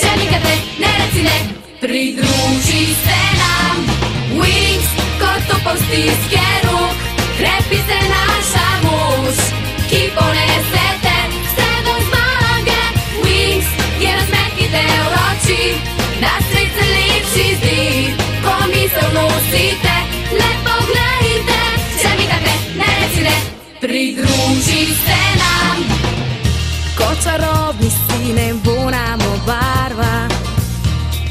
še nikad ne reci ne. Pridruži se nam, Wings, kot topov stiske rok. Krepi se naša moč, ki ponese te vse do zmage. Wings je razmet, ki te vroči, da svet se lepši zdi, ko misel nosite. Le poglejte, še nikad ne reci ne. Pridruži se nam. Kot čarobni si nebo nam obarva,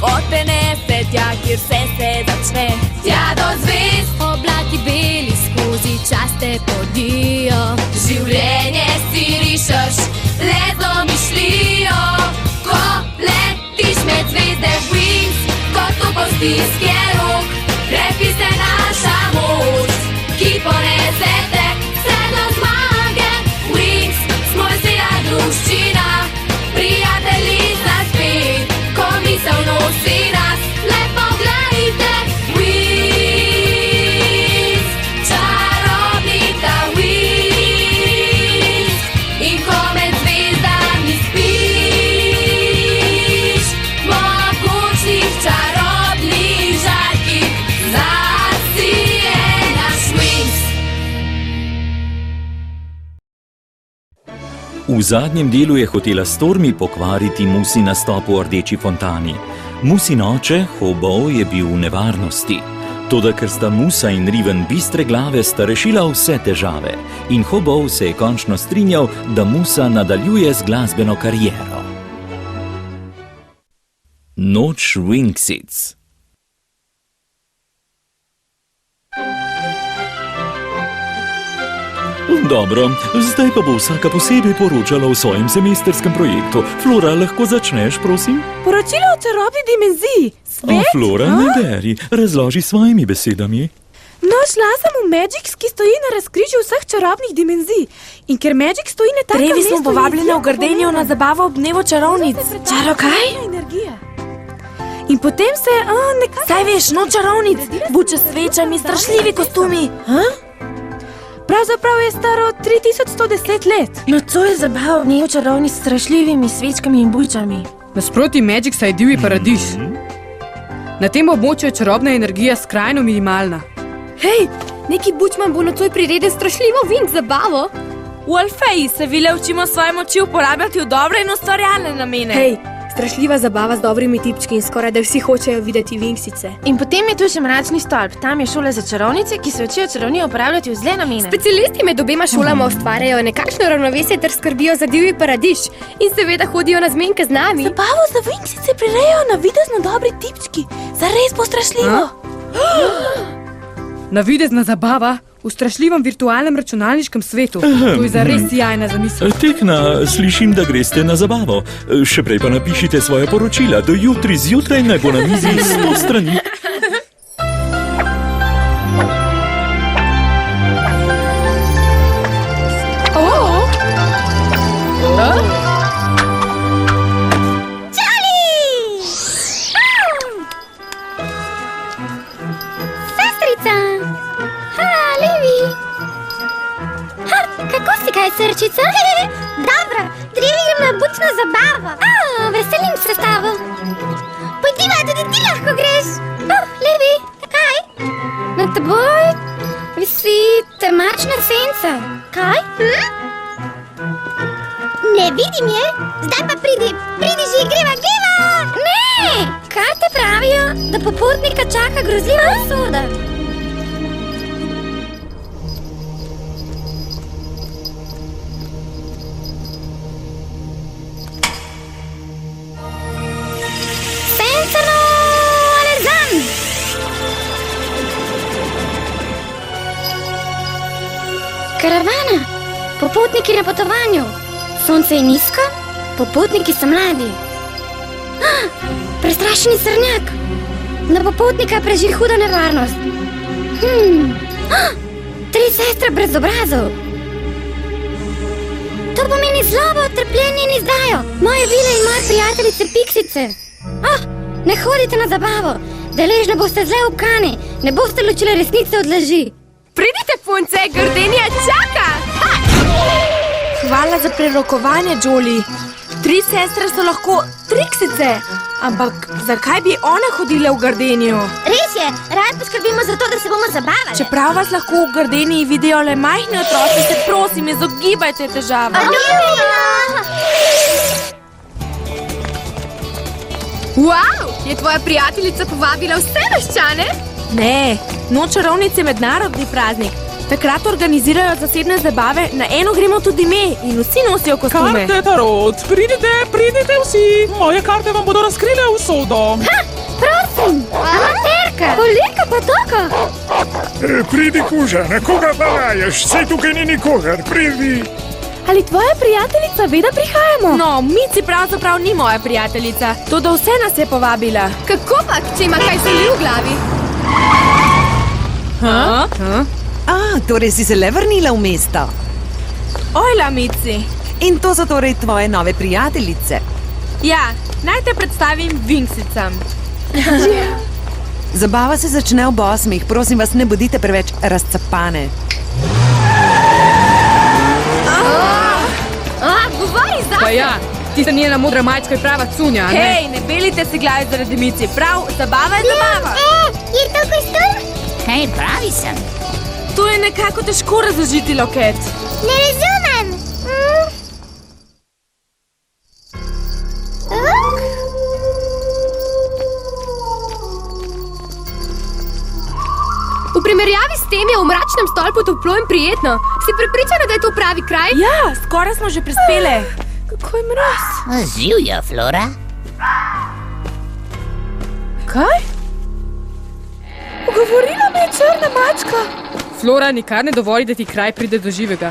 kot prenese tja, kjer vse se začne. Tja do zvezd, oblaki beli skozi čas te podijo. Življenje si rišeš le z domišljijo. Ko letiš med zvezde, Wings, kot topov stiske rok. Krepi se naša moč, ki ponese te vse do zmage. Wings, smo vesela druščina, prijatelji za spet, ko misel nosi nas. Le poglejte, Wings, čarobnica Wings. In ko med zvezdami spiš, mogočnih čarobnih žarkih zasije naš Wings. V zadnjem delu je hotela Stormy pokvariti Musi nastop v Rdeči fontani. Musin oče, Hobo, je bil v nevarnosti. Toda ker sta Musa in Riven bistre glave, sta rešila vse težave. In Hobo se je končno strinjal, da Musa nadaljuje z glasbeno kariero. Noč Wingsic. Dobro, zdaj pa bo vsaka posebej poročala o svojem semestrskem projektu. Flora, lahko začneš, prosim? Poročilo o čarobni dimenziji. Svet? Flora, ne beri, razloži svojimi besedami. No, šla sem v Magix, ki stoji na razkrižju vseh čarobnih dimenzij. In ker Magix stoji na takem mestu... Trevi smo povabljene v Gardenijo na zabavo ob dnevu čarovnic. Čaro kaj? In potem se nekako... Saj veš, noč čarovnic, buče s svečami, strašljivi kostumi. Pravzaprav je staro 3110 let. No, to je zabava ob dnevu čarovnic s strašljivimi svečkami in bučami. Nasproti Magixa je divji paradiž. Na tem območju je čarobna energija skrajno minimalna. Hej, neki bučman bo nocoj priredil strašljivo Wings zabavo. V Alfeji se vile učimo svoje moči uporabljati v dobre in ustvarjalne namene. Hej, strašljiva zabava z dobrimi tipčki in skoraj da vsi hočejo videti Wingsice. In potem je tu še mračni stolp. Tam je šola za čarovnice, ki se učijo čarovnijo uporabljati v zle namene. Specialisti med obema šolama ustvarjajo nekakšno ravnovesje ter skrbijo za divji paradiž. In seveda hodijo na zmenke z nami. Zabavo za Wingsice prirejajo navidezno dobri tipčki. Zares bo strašljivo. Navidezna zabava v strašljivem virtualnem računalniškem svetu. To je zares sjajna zamisel. Tekna, slišim, da greste na zabavo. Še prej pa napišite svoje poročila. Do jutri zjutraj naj bo na mizi 100 strani. Srčica? Dobro, grem na bučno zabavo. Veselim se s tabo. Pojdiva, tudi ti lahko greš. Levi, kaj? Nad teboj visi temačna senca. Kaj? Ne vidim je. Zdaj pa pridi že, greva. Ne, karte pravijo, da popotnika čaka grozljiva usoda. Karavana, popotniki na potovanju. Sonce je nizko, popotniki so mladi. Prestrašeni srnjak. Na popotnika preži huda nevarnost. 3 sestre brez obrazov. To pomeni zlobo, trpljenje in izdajo. Moje vile in moje prijateljice Piksice. Ne hodite na zabavo. Deležno boste zle obkani. Ne boste ločili resnice od laži. Pridite, punce, Gardenija čaka! Hvala za prerokovanje, Jolie. 3 sestre so lahko triksice. Ampak zakaj bi one hodile v Gardenijo? Res je, rad poskrbimo za to, da se bomo zabavali. Čeprav vas lahko v Gardeniji vidijo le majhni otroci, se prosim, izogibajte težavam. Wow, je tvoja prijateljica povabila vse meščane? Ne, noč čarovnic je mednarodni praznik. Takrat organizirajo zasebne zabave, na eno gremo tudi mi in vsi nosijo kostume. Karte tarot, pridite vsi. Moje karte vam bodo razkrile usodo. Prosim, amaterka, koliko pa toliko? Pridi, kuža, na koga pa vaješ? Sej tukaj ni nikogar, pridi. Ali tvoja prijateljica ve, da prihajamo? No, Mici pravzaprav ni moja prijateljica, toda vse nas je povabila. Kako pa, če ima kaj zeli v glavi? Torej si se le vrnila v mesto. Ojla, Mici. In to so torej tvoje nove prijateljice. Ja, naj te predstavim Vinksicam. Zabava se začne ob 8, prosim vas, ne bodite preveč razcapane. Govori zase! Pa ja, tista njena modra majčka je prava cunja, ne? Hej, ne belite si glavi zaradi Mici, prav, zabava je zabava. Je to kostum? Hej, pravi sem. To je nekako težko razložiti, Loket. Ne razumem. V primerjavi s tem je v mračnem stolpu toplo in prijetno. Si prepričana, da je to pravi kraj? Ja, skoraj smo že prispele. Kako je mraz? Živjo, Flora. Kaj? Govorila mi je črna mačka. Flora, nikar ne dovoli, da ti kraj pride do živega.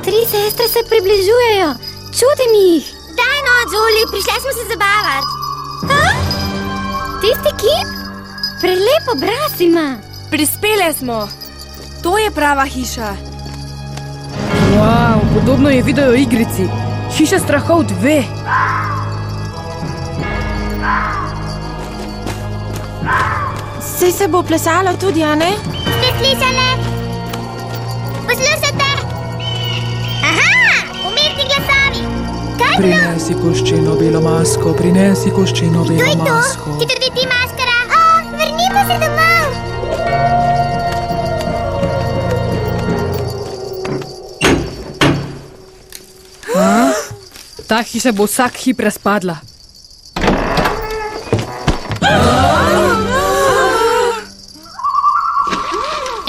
3 sestre se približujejo. Čutim jih. Daj no, Julie, prišle smo se zabavati. Tisti kip? Prelep obraz ima. Prispele smo. To je prava hiša. Wow, podobno je video igrici. Hiša strahov 2. Sej se bo plesalo tudi, a ne? Ste slišali? Poslušajte. Aha, umetni glasovi. Kaj je bilo? Prinesi koščeno belo masko, prinesi koščeno To je belo to? masko. Ti trdi ti maskara? Vrnimo se domov. Ta hiša bo vsak hip razpadla.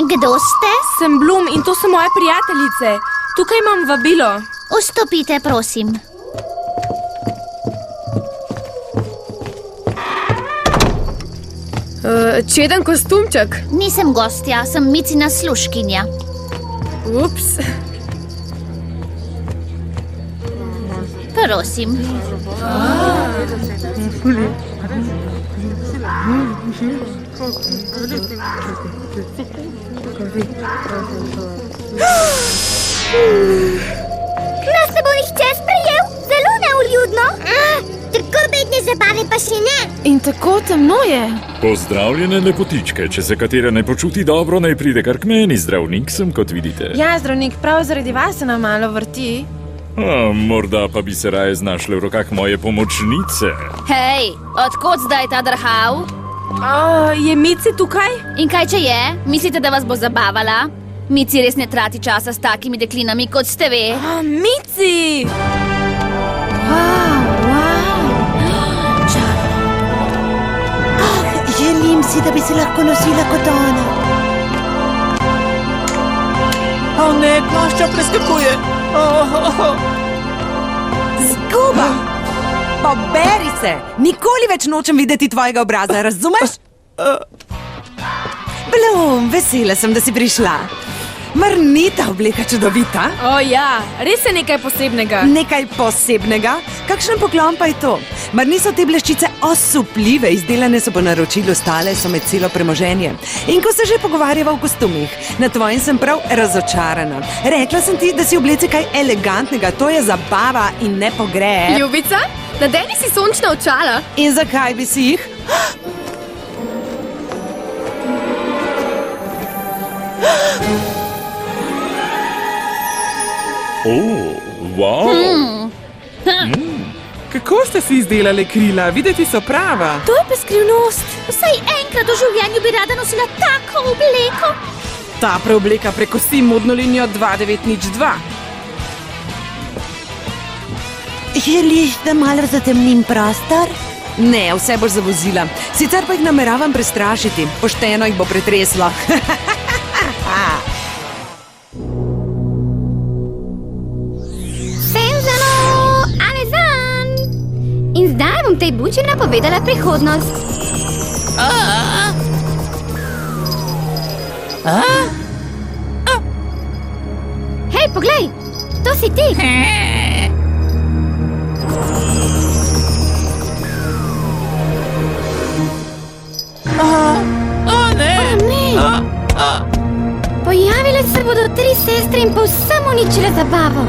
Kdo ste? Sem Blum in to so moje prijateljice. Tukaj imam vabilo. Vstopite, prosim. Čeden kostumček. Nisem gostja, sem Micina služkinja. Ups. Prosim. Nas ne bo nihče sprejel, zelo neuljudno. Tako bedne zabave pa še ne. In tako temno je. Pozdravljene lepotičke, če se katera ne počuti dobro, naj pride kar k meni, zdravnik sem, kot vidite. Ja, zdravnik, prav zaradi vas se nam malo vrti. Morda pa bi se raje znašle v rokah moje pomočnice. Hej, odkot zdaj ta drhav? Je Mici tukaj? In kaj če je? Mislite, da vas bo zabavala? Mici res ne trati časa s takimi deklinami, kot ste ve. Mici! Želim si, da bi se lahko nosila kot ona. Ne, plašča preskakuje. Zguba! Poberi se! Nikoli več nočem videti tvojega obraza, razumeš? Blum, vesela sem, da si prišla. Mar ni ta obleka čudovita? Ja, res je nekaj posebnega. Nekaj posebnega? Kakšen poklon pa je to? Mar niso te bleščice osupljive, izdelane so po naročilu, stale so med celo premoženje. In ko se že pogovarjava o kostumih, na tvojim sem prav razočarana. Rekla sem ti, da si obleci kaj elegantnega, to je zabava in ne pogreb. Ljubica, nadeni si sončna očala. In zakaj bi si jih? Wow! kako ste si izdelali krila? Videti so prava. To je pa skrivnost. Vsaj enkrat v življenju bi rada nosila tako obleko. Ta preobleka prekosi modno linijo 2902. Želiš, da malo zatemnim prostor? Ne, vse boš zavozila. Sicer pa jih nameravam prestrašiti. Pošteno jih bo pretreslo. Senzano, Alezan! In zdaj bom tej buči napovedala prihodnost. Hej, poglej! To si ti! Pojavile se bodo 3 sestre in povsem uničile zabavo.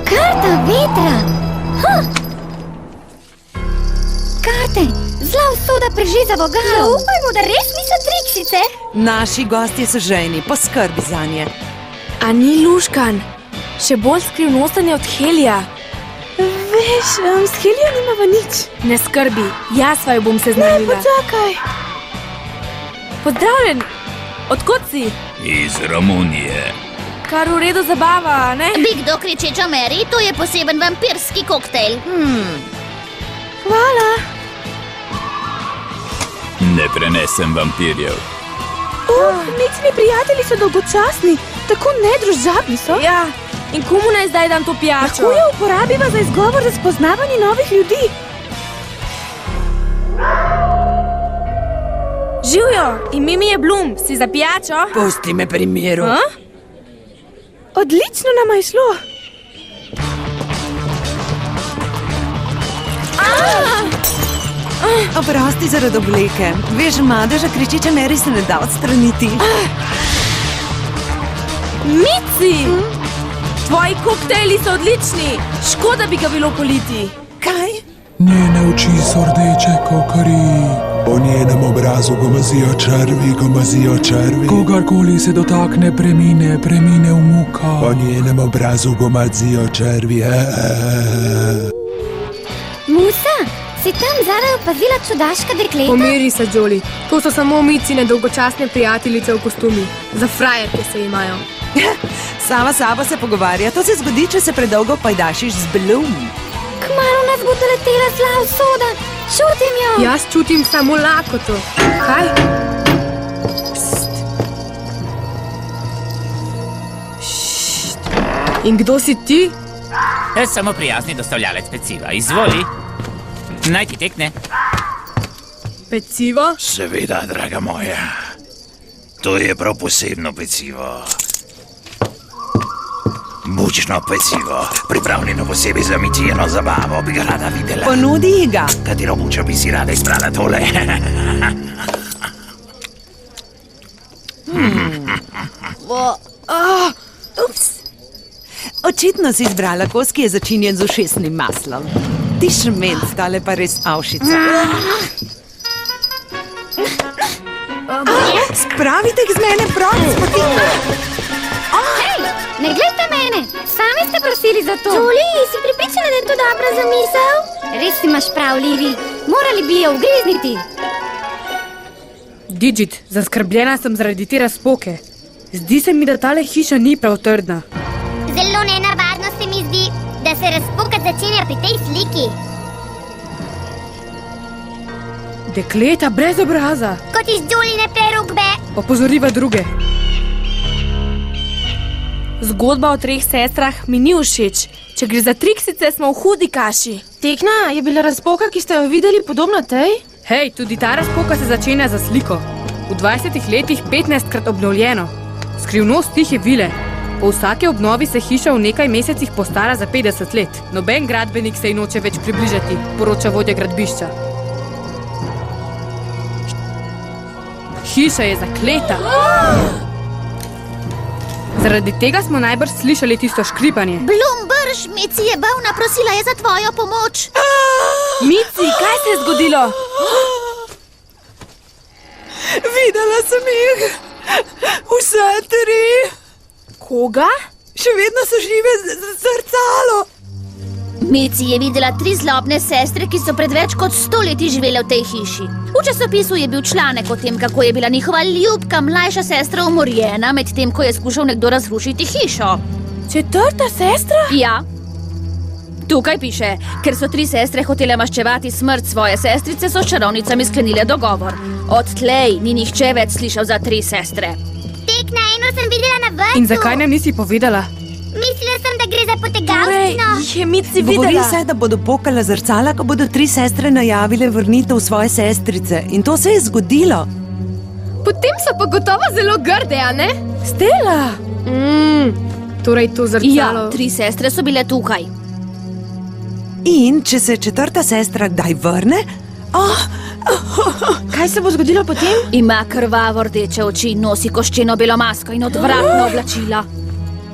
Karta vetra! Karte! Zla usoda preži za vogalo! Upajmo, da res niso triksice! Naši gostje so žejni, poskrbi zanje. A ni luškan? Še bolj skrivnosten je od Helija. Veš, s Helijo nimava nič. Ne skrbi, jaz vaju bom seznanila. Ne, počakaj. Pozdravljen, odkot si? Iz Romunije. Kar v redu zabava, ne? Bi kdo kričečo Mary, to je poseben vampirski koktejl. Hvala. Ne prenesem vampirjev. Mecini prijatelji so dolgočasni, tako nedružabni so. Ja, in komu naj zdaj dam to pijačo? Lahko jo uporabiva za izgovor za spoznavanje novih ljudi. Živjo, ime mi je Blum, si za pijačo? Pusti me pri miru. Odlično nama je šlo. Oprosti zaradi obleke. Veš, madeža kričeče Mary se ne da odstraniti. Mici! Tvoji koktejli so odlični. Škoda bi ga bilo politi. Kaj? Njene oči so rdeče kokari. Po njenem obrazu gomazijo črvi. Kogarkoli se dotakne, premine v muka. Po njenem obrazu gomazijo črvi. Musa, si tam zadaj opazila čudaška dekleta? Pomiri se, Jolie. To so samo Micine dolgočasne prijateljice v kostumi. Za frajerke se imajo. Sama sabo se pogovarja. To se zgodi, če se predolgo pajdašiš z Bloom. Kmalu nas bo doletela zla usoda. Čutim jo. Jaz čutim samo lakoto. Kaj? Ššt. In kdo si ti? Samo prijazni dostavljalec peciva. Izvoli. Naj ti tekne. Pecivo? Seveda, draga moja. To je prav posebno pecivo. Bučno pecivo, pripravljeno posebej za Micijino zabavo, bi ga rada videla. Ponudi ga. Katero bučo bi si rada izbrala tole? Ups. Očitno si izbrala kos, ki je začinjen z ušesnim maslom. Ti šment, tale pa res avšica. Spravite z mene proč, spotika. Hej, ne gledajte mene, sami ste prosili za to. Jolie, si pripričana, da je to dobra zamisel? Res imaš prav, Livi, morali bi jo ugrizniti. Digit, zaskrbljena sem zaradi te razpoke. Zdi se mi, da tale hiša ni prav trdna. Zelo nenavadno se mi zdi, da se razpoka začenja pri tej sliki. Dekleta brez obraza. Kot iz Joline prerokbe. Opozoriva druge. Zgodba o 3 sestrah mi ni všeč. Če gre za triksice, smo v hudi kaši. Tekna, je bila razpoka, ki ste jo videli, podobna tej? Hej, tudi ta razpoka se začenja za sliko. V 20 letih 15krat obnovljeno. Skrivnost tihe vile. Po vsake obnovi se hiša v nekaj mesecih postara za 50 let. Noben gradbenik se ji noče več približati, poroča vodja gradbišča. Hiša je zakleta. Zaradi tega smo najbrž slišali tisto škripanje. Blum, brž, Mici je bolna, prosila je za tvojo pomoč. Mici, kaj se je zgodilo? Videla sem jih. Vse 3. Koga? Še vedno so žive zrcalo. Mici je videla 3 zlobne sestre, ki so pred več kot 100 leti živele v tej hiši. V časopisu je bil članek o tem, kako je bila njihova ljubka mlajša sestra umorjena, medtem ko je skušal nekdo razrušiti hišo. 4. sestra? Ja. Tukaj piše, ker so 3 sestre hotele maščevati smrt svoje sestrice, so s čarovnicami sklenile dogovor. Odtlej ni nihče več slišal za 3 sestre. Tek na eno sem videla na vrtu. In zakaj nam nisi povedala? Mislila sem, da gre za potegavščino. Jih je Mici videla. Govori se, da bodo pokale zrcala, ko bodo 3 sestre najavile vrnitev svoje sestrice. In to se je zgodilo. Potem so pa gotovo zelo grde, a ne? Stela! Torej to zrcalo. Ja, 3 sestre so bile tukaj. In če se 4. sestra kdaj vrne? Kaj se bo zgodilo potem? Ima krvavo rdeče oči, nosi koščeno belo masko in odvratna oblačila.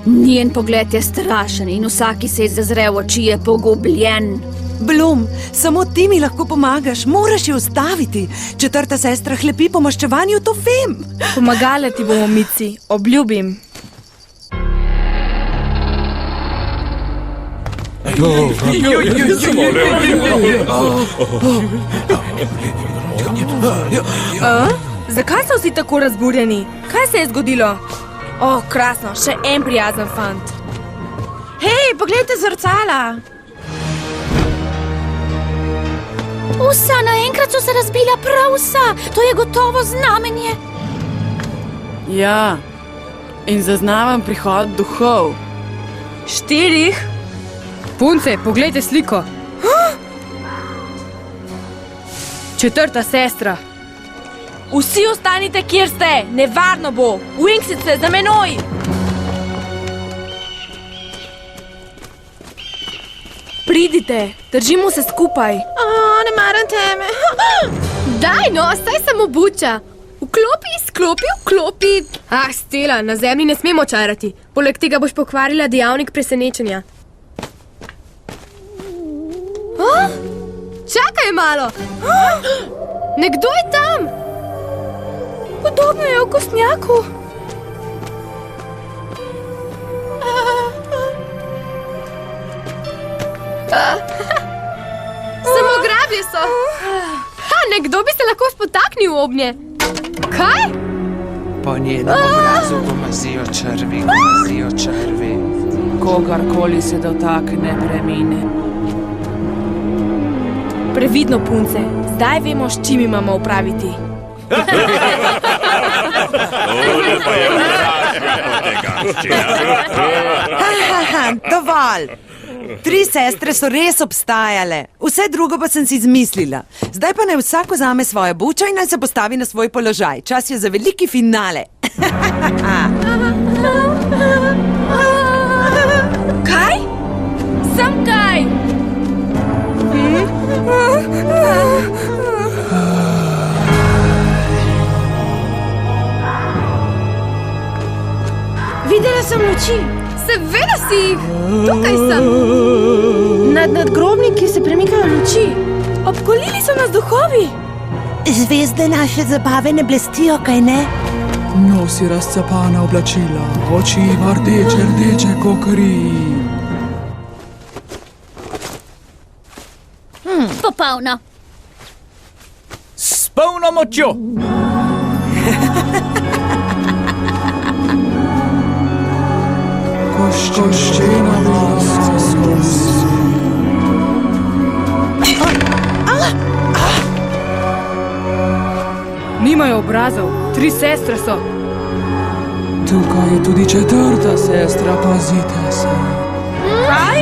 Njen pogled je strašen in vsaki se zazre v oči je pogubljen. Blum, samo ti mi lahko pomagaš, moraš jo ustaviti. 4. sestra hlepi po maščevanju, to vem. Pomagale ti bomo, Mici, obljubim. Zakaj so vsi tako razburjeni? Kaj se je zgodilo? Krasno, še en prijazen fant. Hej, poglejte zrcala! Vsa, naenkrat so se razbila prav vsa. To je gotovo znamenje. Ja, in zaznavam prihod duhov. 4? Punce, poglejte sliko. 4. sestra. Vsi ostanite, kjer ste, nevarno bo. Wingsice, za menoj! Pridite, držimo se skupaj. Ne maram teme. Daj no, saj samo buča. Vklopi, izklopi, vklopi. Stela, na zemlji ne smemo čarati. Poleg tega boš pokvarila dejavnik presenečenja. Čakaj malo. Nekdo je tam. Podobno je v kostnjaku. Samo grablje so. Nekdo bi se lahko spotaknil ob nje. Kaj? Po njenem obrazu gomazijo črvi. Kogarkoli se dotakne, premine. Previdno, punce, zdaj vemo, s čim imamo opraviti. Dovolj. 3 sestre so res obstajale, vse drugo pa sem si izmislila. Zdaj pa naj vsak vzame svojo bučo in naj se postavi na svoj položaj. Čas je za veliki finale. Kaj? Sem kaj? Videla sem luči. Seveda si jih. Tukaj sem. Nad nadgrobniki se premikajo luči. Obkolili so nas duhovi. Zvezde naše zabave ne blestijo, kaj ne? Nosi razcapana oblačila, oči ima rdeče kokri. Popolno. S polno močjo. Koščena maska skozi. Nimajo obrazov, 3 sestre so. Tukaj je tudi 4. sestra, pazite se. Kaj?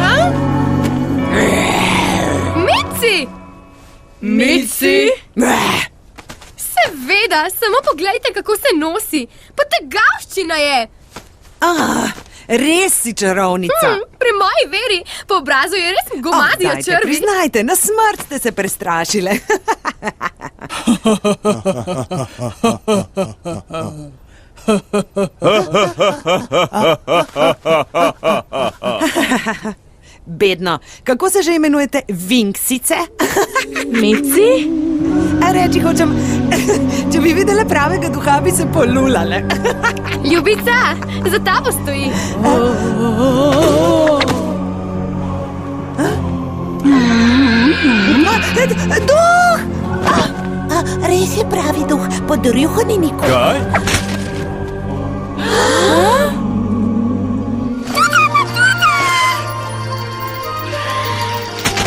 Mici! Mici? Seveda, samo poglejte, kako se nosi. Potegavščina je. Res si čarovnica. Pri moji veri, po obrazu je res gomazijo črvi. Priznajte, na smrt ste se prestrašile. Bedno, kako se že imenujete? Vinksice? Mici? Reči hočem, če bi videla pravega duha, bi se polulale. Ljubica, za tabo stoji. Duh! Res je pravi duh, pod rjuho ni nikoli. Kaj?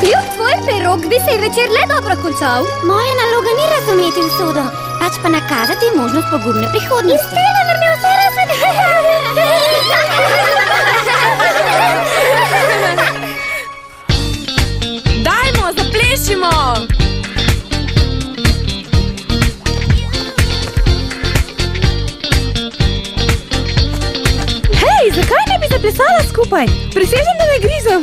Kljub tvoj pirog bi se večer le dobro končal. Moja naloga ni razumeti usodo, pač pa nakazati možnost pogubne prihodnosti. Uspela nam je vse Dajmo, zaplešimo! Hej, zakaj ne bi zaplesala skupaj? Prisežem, da ne grizem.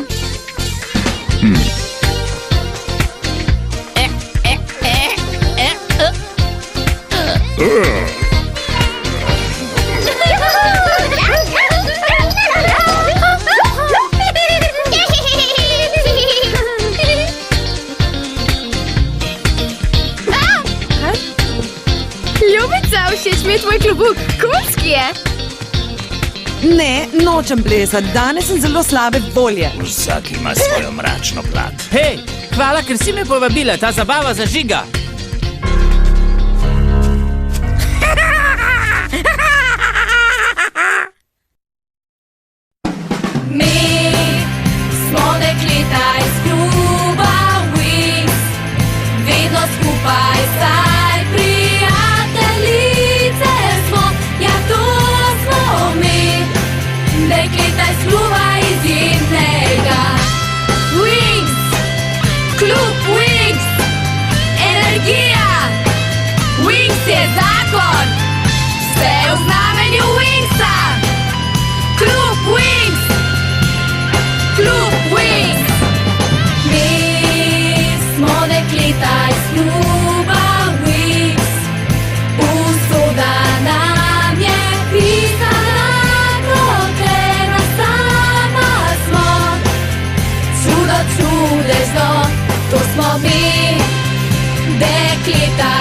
Ljubica, všeč mi je tvoj klobuk. Kulski je. Ne, nočem plesati, danes sem zelo slabe volje. Vsak ima svojo mračno plat. Hej, hvala, ker si me povabila, ta zabava zažiga. Mi smo dekleta iz kluba Wings, vedno skupaj, saj prijateljice smo, ja to smo mi, dekleta iz kluba izjemnega. Wings, klub Wings, energija, Wings je zakon, vse v znamenju Wingsa, klub Wings. Klub Wings. Mi smo dekleta iz kluba Wings, usoda nam je pisala, dokler sama smo. Čudo čudežno, to smo mi, dekleta